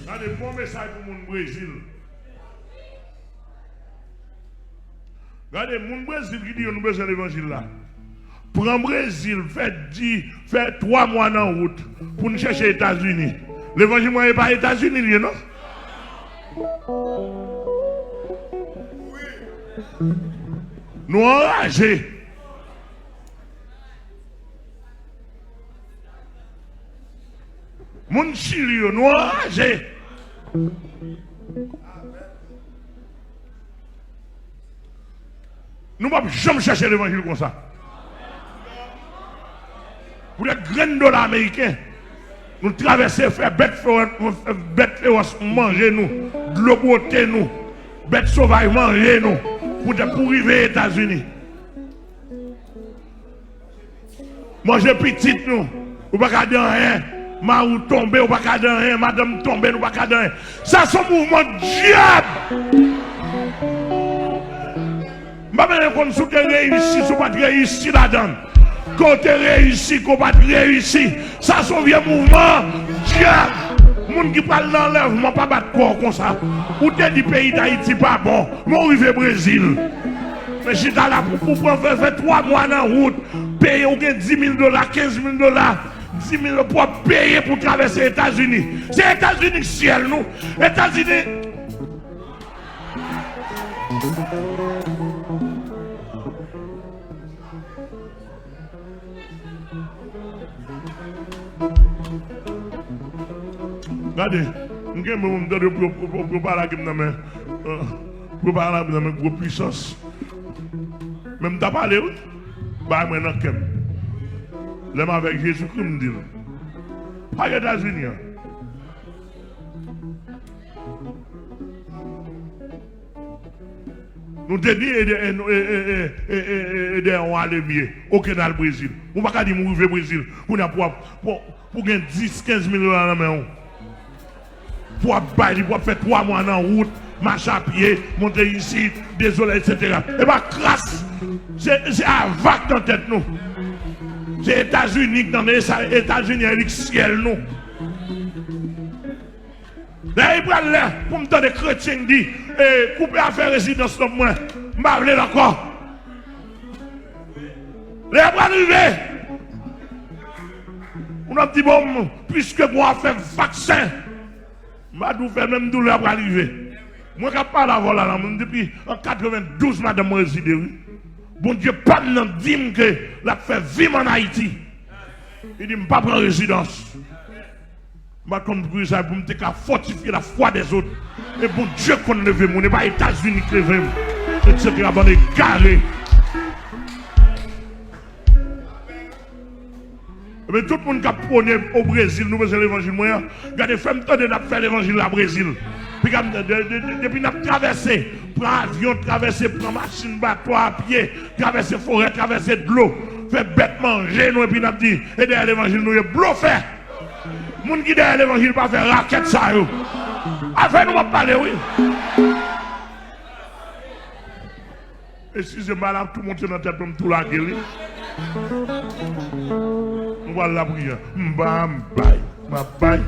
Regardez, bon message pour mon Brésil. Regardez, mon Brésil qui dit nous besoin de l'évangile là. Prends Brésil, fait 3 mois en route pour nous chercher les États-Unis. L'évangile n'est pas aux États-Unis, non? Nous enragés. Mon Chili, nous enragés. Nous ne pouvons jamais chercher l'évangile comme ça. Pour les grains de dollars américains, nous traverser, faire bête féroce, manger nous, de l'eau botter nous, bête sauvage manger nous, pour arriver aux États-Unis. Manger petit nous, ou pas garder rien, marou tomber, ou pas garder rien, madame tomber, ou pas garder rien. Ça c'est un mouvement diable. Je ne sais pas si tu réussi, si tu pas réussi là-dedans. Quand tu réussi, quand tu pas réussi, ça c'est un vieux mouvement. Diable! Les gens qui parlent d'enlèvement, pas battre corps comme ça. Ou t'es du pays d'Haïti, pas bon. Mais on arrive au Brésil. Mais si tu as là pour faire 3 mois en route, payer 10 000 $, 15 000 $, 10 000 pour payer pour traverser les États-Unis. C'est les États-Unis ciel, nous. Les États-Unis. Regardez, je vais parler de ma grosse puissance. Même tu as parlé, bah, moi, je suis là avec Jésus-Christ, me dit. Pas les États-Unis. Nous te disons aider à aller mieux. Aucun dans le Brésil. On ne va pas dire que nous vivons au Brésil pour gagner 10-15 000 $ dans la main. Pour faire 3 mois en route, marcher à pied, monter ici, désolé, etc. Et bien, crasse, c'est un vague dans la tête, nous. C'est les États-Unis dans les États-Unis, avec le ciel, nous. Là, il prend l'air pour me donner des chrétiens qui disent couper à faire résidence dans moi. Je ne vais pas encore. Là, il prend arriver. On a dit, bon, puisque moi, faire vaccin. Je vais même douleur pour arriver. Moi, je ne parle pas avant là, depuis en 92, madame, moi, résidé. Bon Dieu, pas de dire que la fait vivre en Haïti. Il dit, je ne pas prendre résidence. Je vais ça pour me fortifier la foi des autres. Et bon Dieu, qu'on ne veut, n'est pas les États-Unis qui veulent. Etc. On est carré. Mais tout le monde qui a prôné au Brésil, nous faisons l'évangile. Regardez, faites temps de faire l'évangile au Brésil. Puis, depuis nous avons traversé, prendre avion, traverser, prendre machine, bateau à pied, traverser forêt, traverser de l'eau, faire bête manger, nous, et puis nous avons dit, et derrière l'évangile, nous avons bluffé. Les gens qui derrière l'évangile ne pas faire raquette ça. Afin nous va parler, oui. Excusez-moi, là, tout le monde est dans la tête comme tout la gueule. Nous voilà la prière. Bye.